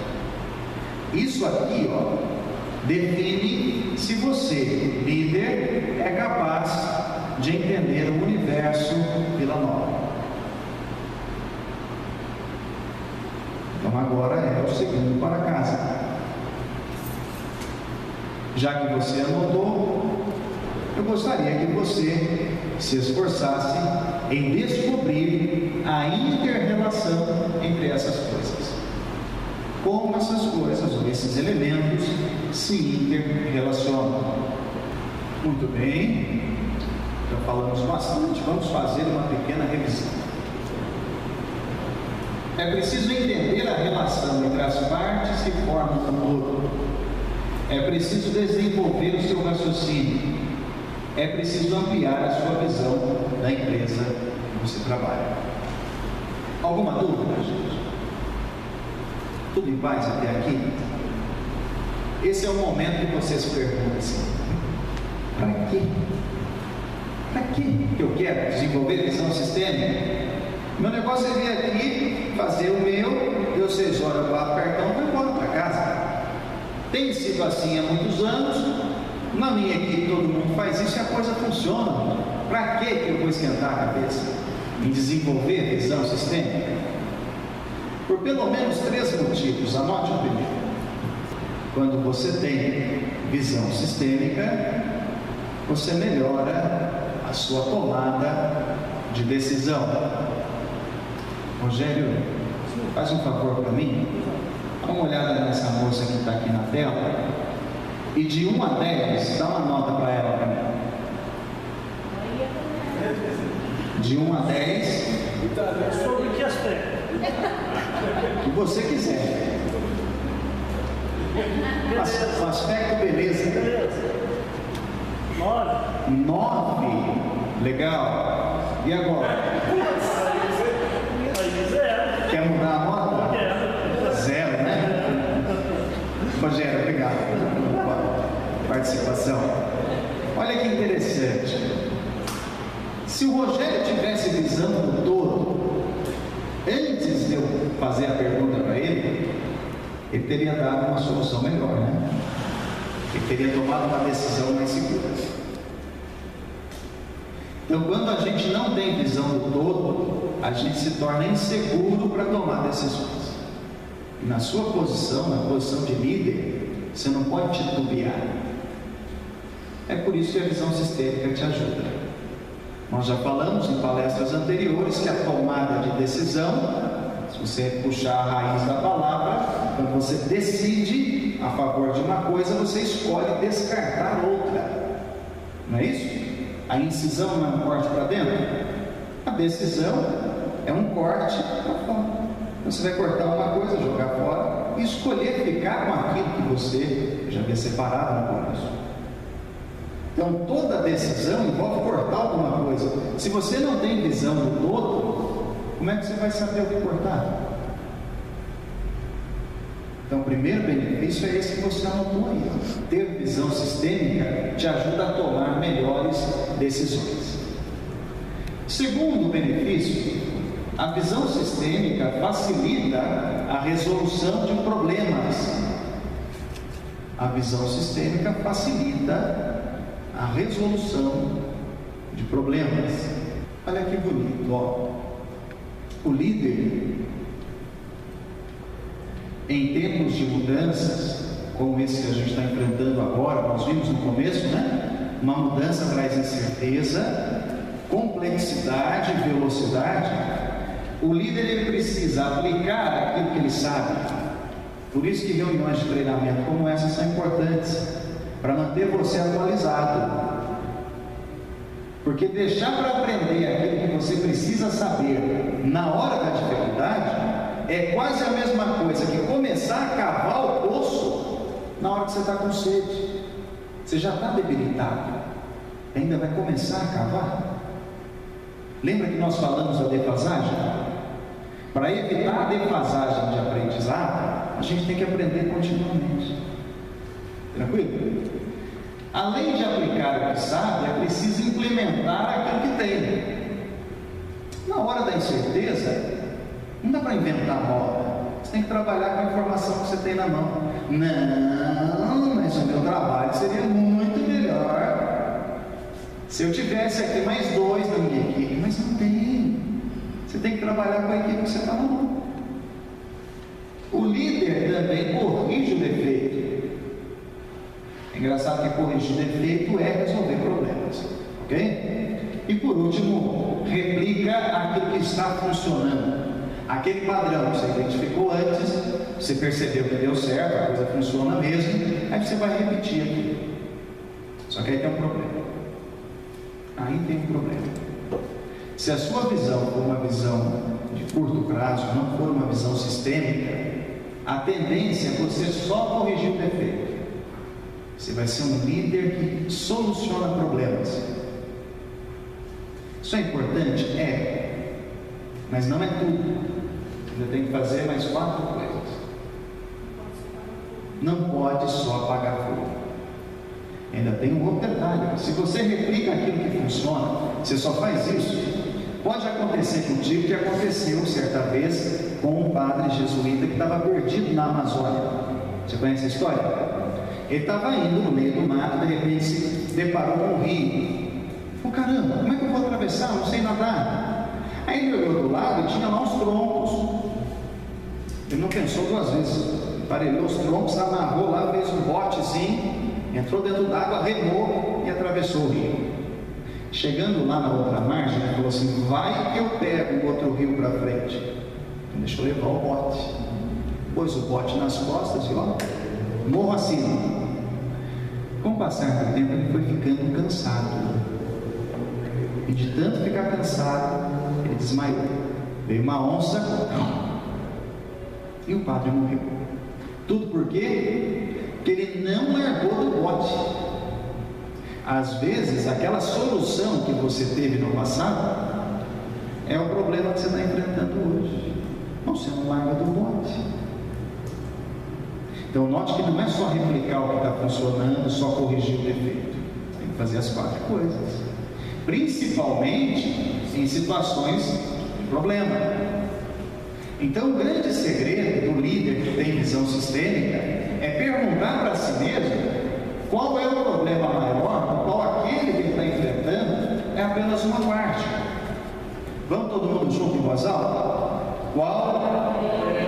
Isso aqui, ó, define se você, líder, é capaz de entender o universo pela norma. Então agora é o segundo para casa. Já que você anotou, eu gostaria que você se esforçasse em descobrir a inter-relação entre essas coisas. Como essas coisas, ou esses elementos, se inter-relacionam. Muito bem, já falamos bastante, vamos fazer uma pequena revisão. É preciso entender a relação entre as partes que formam o todo. É preciso desenvolver o seu raciocínio. É preciso ampliar a sua visão da empresa que você trabalha. Alguma dúvida, gente? Tudo em paz até aqui? Esse é o momento que você se pergunta assim: para quê? Para que eu quero desenvolver visão sistêmica? Meu negócio é vir aqui, fazer o meu, deu 6 horas, eu bato o cartão e vou embora para casa. Tem sido assim há muitos anos. Na minha equipe todo mundo faz isso e a coisa funciona. Para que eu vou esquentar a cabeça em desenvolver visão sistêmica? Por pelo menos 3 motivos. Anote o primeiro. Quando você tem visão sistêmica, você melhora a sua tomada de decisão. Rogério, faz um favor para mim. Dá uma olhada nessa moça que está aqui na tela. E de 1 a 10, dá uma nota para ela para mim. De 1 a 10. Sobre que aspecto? O que você quiser. O aspecto beleza. 9. Legal. E agora? Quer mudar a nota? 0, né? Rogério, obrigado pela participação. Olha que interessante. Se o Rogério tivesse visão do todo, antes de eu fazer a pergunta para ele teria dado uma solução melhor, né? Ele teria tomado uma decisão mais segura. Então, quando a gente não tem visão do todo, a gente se torna inseguro para tomar decisões. E na sua posição, na posição de líder, você não pode titubear. É por isso que a visão sistêmica te ajuda. Nós já falamos em palestras anteriores que a tomada de decisão, se você puxar a raiz da palavra, quando você decide a favor de uma coisa, você escolhe descartar outra. Não é isso? A incisão não é um corte para dentro? A decisão é um corte para fora. Então você vai cortar uma coisa, jogar fora e escolher ficar com aquilo que você já havia separado no começo. Então toda decisão envolve cortar alguma coisa. Se você não tem visão do todo, como é que você vai saber o que cortar? Então o primeiro benefício é esse que você anotou aí. Ter visão sistêmica te ajuda a tomar melhores decisões. Segundo benefício, a visão sistêmica facilita a resolução de problemas. A visão sistêmica facilita a resolução de problemas. Olha que bonito, ó. O líder, em tempos de mudanças, como esse que a gente está enfrentando agora, nós vimos no começo, né? Uma mudança traz incerteza, complexidade e velocidade. O líder ele precisa aplicar aquilo que ele sabe. Por isso que reuniões de treinamento como essa são importantes, para manter você atualizado. Porque deixar para aprender aquilo que você precisa saber na hora da dificuldade é quase a mesma coisa que começar a cavar o poço na hora que você está com sede. Você já está debilitado, ainda vai começar a cavar. Lembra que nós falamos da defasagem? Para evitar a defasagem de aprendizado, a gente tem que aprender continuamente. Tranquilo? Além de aplicar o que sabe, é preciso implementar aquilo que tem. Na hora da incerteza, não dá para inventar moda. Você tem que trabalhar com a informação que você tem na mão. Não, mas Nossa, meu trabalho seria muito melhor se eu tivesse aqui mais 2 da minha equipe. Mas não tem. Você tem que trabalhar com a equipe que você está na mão. O líder também corrige o defeito. É engraçado que corrigir defeito é resolver problemas, ok? E por último, replica aquilo que está funcionando. Aquele padrão que você identificou antes, você percebeu que deu certo, a coisa funciona mesmo, aí você vai repetir aquilo. Só que aí tem um problema. Aí tem um problema. Se a sua visão for uma visão de curto prazo, não for uma visão sistêmica, a tendência é você só corrigir o defeito. Você vai ser um líder que soluciona problemas. Isso é importante? É. Mas não é tudo. Você tem que fazer mais 4 coisas. Não pode só apagar fogo. Ainda tem um outro detalhe. Se você replica aquilo que funciona, você só faz isso. Pode acontecer contigo o que aconteceu certa vez com um padre jesuíta que estava perdido na Amazônia. Você conhece a história? Ele estava indo no meio do mato, de repente se deparou com um rio. Falou, caramba, como é que eu vou atravessar? Não sei nadar. Aí ele olhou do lado e tinha lá uns troncos. Ele não pensou 2 vezes. Emparelhou os troncos, amarrou lá, fez um botezinho, entrou dentro d'água, remou e atravessou o rio. Chegando lá na outra margem, ele falou assim, vai que eu pego o outro rio para frente. Então, deixa eu levar o bote. Pôs o bote nas costas e ó, morro acima. Com o passar do tempo, ele foi ficando cansado. E de tanto ficar cansado, ele desmaiou. Veio uma onça e o padre morreu. Tudo por quê? Porque ele não largou do bote. Às vezes, aquela solução que você teve no passado é o problema que você está enfrentando hoje. Você não larga do bote. Então, note que não é só replicar o que está funcionando, só corrigir o defeito. Tem que fazer as 4 coisas. Principalmente em situações de problema. Então, o grande segredo do líder que tem visão sistêmica é perguntar para si mesmo qual é o problema maior, qual aquele que ele está enfrentando é apenas uma parte. Vamos todo mundo junto em voz alta? Qual é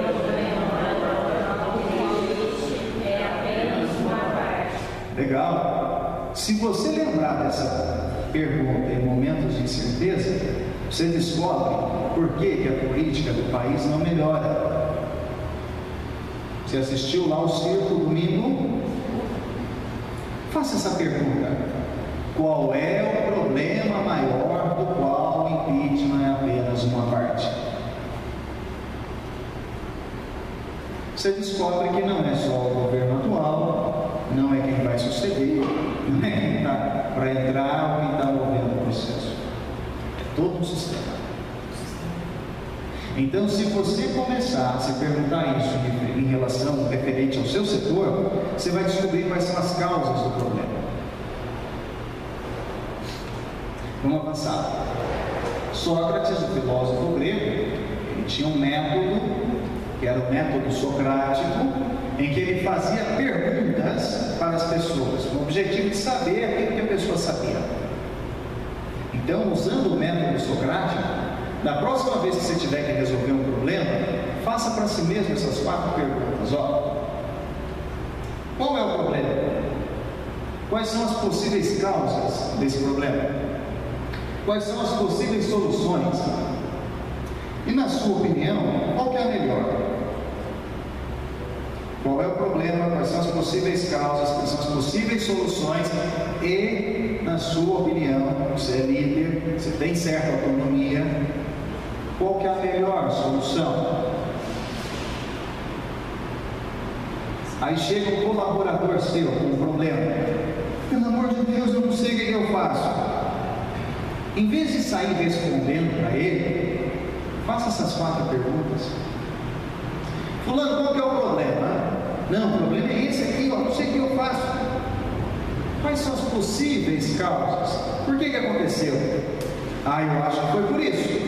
apenas uma parte? Legal. Se você lembrar dessa pergunta em momentos de incerteza, você descobre por que a política do país não melhora. Você assistiu lá o circo domingo? Faça essa pergunta: qual é o problema maior do qual o impeachment é apenas uma parte? Você descobre que não é só o governo atual, não é quem vai suceder, não é quem está para entrar ou quem está movendo o processo. É todo um sistema. Então, se você começar a se perguntar isso em relação referente ao seu setor, você vai descobrir quais são as causas do problema. Vamos avançar. Sócrates, o filósofo grego, ele tinha um método, que era o método socrático, em que ele fazia perguntas para as pessoas, com o objetivo de saber aquilo que a pessoa sabia. Então, usando o método socrático, da próxima vez que você tiver que resolver um problema, faça para si mesmo essas 4 perguntas. Qual é o problema? Quais são as possíveis causas desse problema? Quais são as possíveis soluções? E na sua opinião, qual que é a melhor? Qual é o problema? Quais são as possíveis causas? Quais são as possíveis soluções? E, na sua opinião, você é líder, você tem certa autonomia, qual que é a melhor solução? Aí chega um colaborador seu com um problema. Pelo amor de Deus, eu não sei o que eu faço. Em vez de sair respondendo para ele, faça essas 4 perguntas. Fulano, qual que é o problema? Não, o problema é esse aqui, não sei o que eu faço. Quais são as possíveis causas? Por que aconteceu? Eu acho que foi por isso.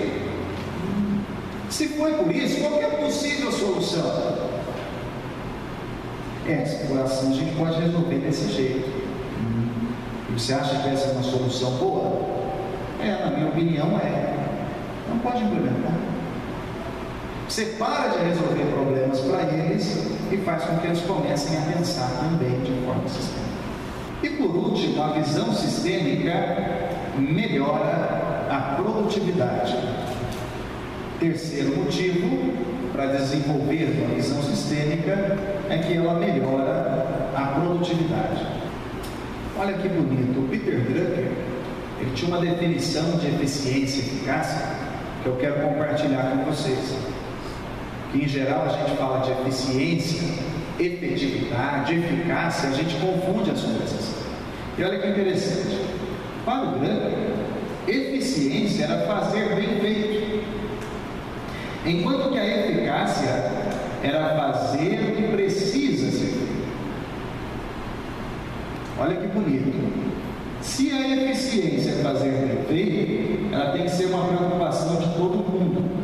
Se foi por isso, qual que é a possível solução? enlouquece. Por assim a gente pode resolver desse jeito. E você acha que essa é uma solução boa? Na minha opinião não pode implementar. Você para de resolver problemas para eles e faz com que eles comecem a pensar também de forma sistêmica. E por último, a visão sistêmica melhora a produtividade. Terceiro motivo para desenvolver uma visão sistêmica é que ela melhora a produtividade. Olha que bonito, o Peter Drucker, ele tinha uma definição de eficiência e eficácia que eu quero compartilhar com vocês. Que em geral a gente fala de eficiência, efetividade, eficácia, a gente confunde as coisas. E olha que interessante, para o Drucker, eficiência era fazer bem feito, enquanto que a eficácia era fazer o que precisa ser feito. Olha que bonito. Se a eficiência é fazer bem feito, ela tem que ser uma preocupação de todo mundo.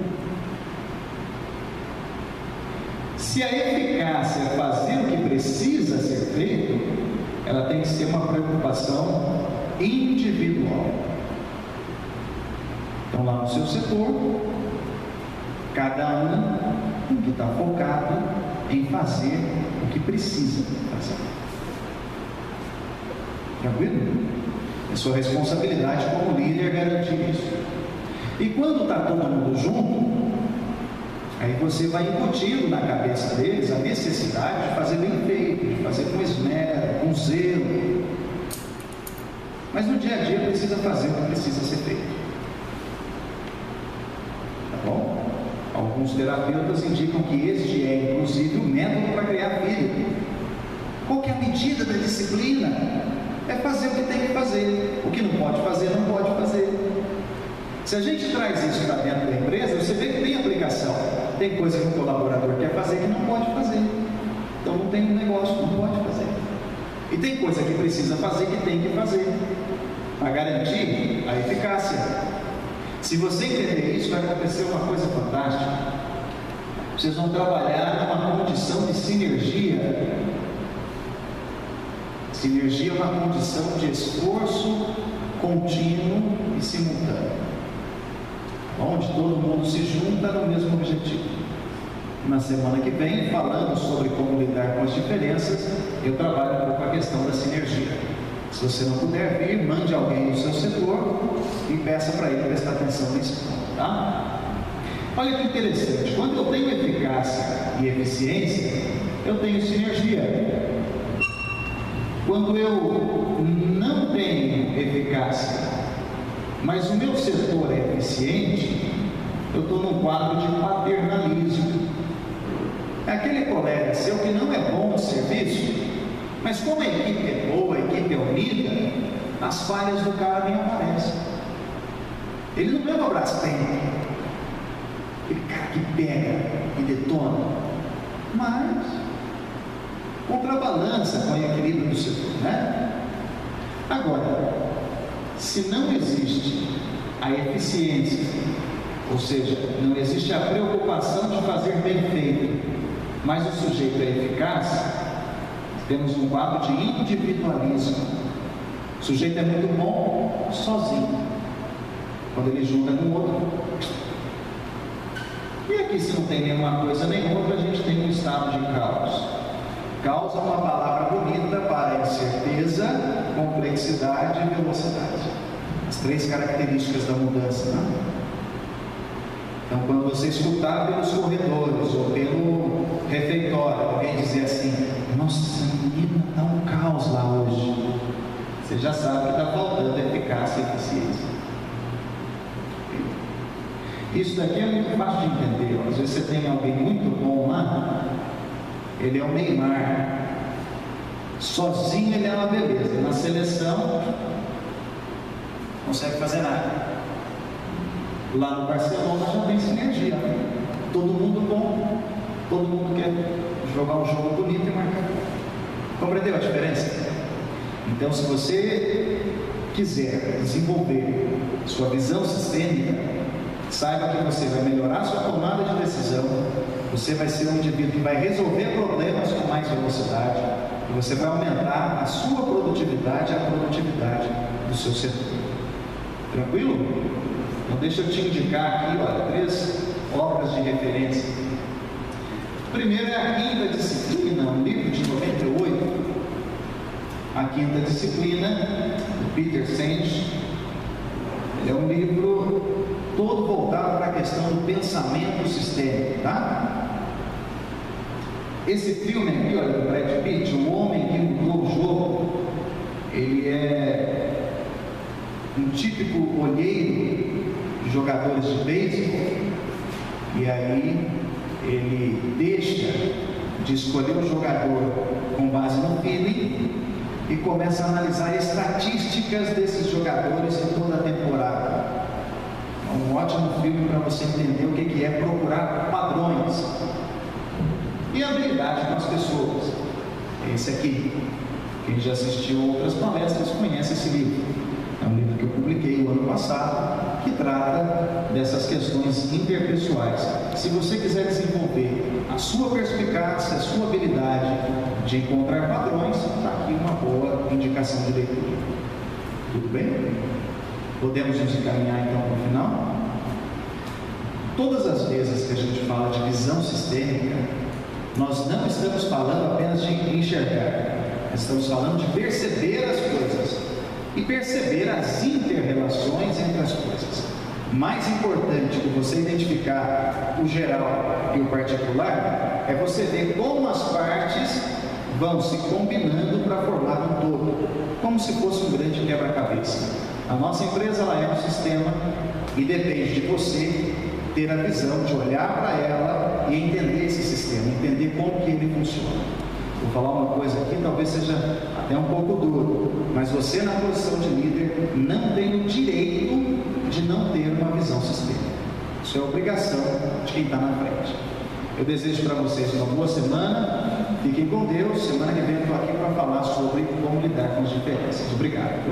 Se a eficácia é fazer o que precisa ser feito, ela tem que ser uma preocupação individual. Então, lá no seu setor, cada um tem que estar focado em fazer o que precisa fazer. Tranquilo? É sua responsabilidade como líder garantir isso. E quando está todo mundo junto, aí você vai incutindo na cabeça deles a necessidade de fazer bem feito, de fazer com esmero, com zelo. Mas no dia a dia precisa fazer o que precisa ser feito. Tá bom? Alguns terapeutas indicam que este é, inclusive, o método para criar filho. Qual que é a medida da disciplina? É fazer o que tem que fazer. O que não pode fazer, não pode fazer. Se a gente traz isso para dentro da empresa, você vê que tem aplicação. Tem coisa que o colaborador quer fazer que não pode fazer. Então não tem um negócio, não pode fazer. E tem coisa que precisa fazer que tem que fazer, para garantir a eficácia. Se você entender isso, vai acontecer uma coisa fantástica. Vocês vão trabalhar numa condição de sinergia. Sinergia é uma condição de esforço contínuo e simultâneo, onde todo mundo se junta no mesmo objetivo. Na semana que vem, falando sobre como lidar com as diferenças, eu trabalho um pouco a questão da sinergia. Se você não puder vir, mande alguém do seu setor e peça para ele prestar atenção nesse ponto, tá? Olha que interessante, quando eu tenho eficácia e eficiência, eu tenho sinergia. Quando eu não tenho eficácia, mas o meu setor é eficiente, eu estou num quadro de paternalismo. É aquele colega seu que não é bom no serviço, mas como a equipe é boa, a equipe é unida, as falhas do cara nem aparecem. Ele não é um Brastemp, aquele cara que pega e detona, mas contrabalança com o equilíbrio do setor, né? Agora, se não existe a eficiência, ou seja, não existe a preocupação de fazer bem feito, mas o sujeito é eficaz, temos um quadro de individualismo. O sujeito é muito bom sozinho, quando ele junta com o outro. E aqui, se não tem nenhuma coisa nem outra, a gente tem um estado de caos. Caos é uma palavra bonita para incerteza, complexidade e velocidade. As três características da mudança, né? Então, quando você escutar pelos corredores ou pelo refeitório alguém dizer assim: nossa, menina, está um caos lá hoje, você já sabe que está faltando eficácia e eficiência. Isso daqui é muito fácil de entender. Às vezes você tem alguém muito bom lá, ele é o Neymar, sozinho ele é uma beleza, na seleção não consegue fazer nada. Lá no Barcelona já tem sinergia, todo mundo bom, todo mundo quer jogar um jogo bonito e marcar. Compreendeu a diferença? Então, se você quiser desenvolver sua visão sistêmica, saiba que você vai melhorar sua tomada de decisão, Você vai ser um indivíduo que vai resolver problemas com mais velocidade e você vai aumentar a sua produtividade e a produtividade do seu setor. Tranquilo? Então deixa eu te indicar aqui, olha, 3 obras de referência. Primeiro é a Quinta Disciplina, um livro de 98. A Quinta Disciplina, do Peter Senge. Ele é um livro todo voltado para a questão do pensamento sistêmico, tá? Esse filme aqui, olha, do Brad Pitt, O Homem que Mudou o Jogo, ele é um típico olheiro de jogadores de beisebol, e aí ele deixa de escolher o jogador com base no feeling e começa a analisar estatísticas desses jogadores em toda a temporada. É um ótimo filme para você entender o que é procurar padrões e habilidade com as pessoas. Esse aqui, quem já assistiu a outras palestras conhece esse livro. É um livro que eu publiquei o ano passado, que trata dessas questões interpessoais. Se você quiser desenvolver a sua perspicácia, a sua habilidade de encontrar padrões, está aqui uma boa indicação de leitura. Tudo bem? Podemos nos encaminhar então para o final? Todas as vezes que a gente fala de visão sistêmica, nós não estamos falando apenas de enxergar, estamos falando de perceber as coisas e perceber as inter-relações entre as coisas. Mais importante que você identificar o geral e o particular é você ver como as partes vão se combinando para formar um todo, como se fosse um grande quebra-cabeça. A nossa empresa ela é um sistema e depende de você ter a visão de olhar para ela e entender esse sistema, entender como que ele funciona. Vou falar uma coisa aqui, talvez seja até um pouco duro, mas você na posição de líder não tem o direito de não ter uma visão sistêmica. Isso é obrigação de quem está na frente. Eu desejo para vocês uma boa semana, fiquem com Deus. Semana que vem eu estou aqui para falar sobre como lidar com as diferenças. Obrigado.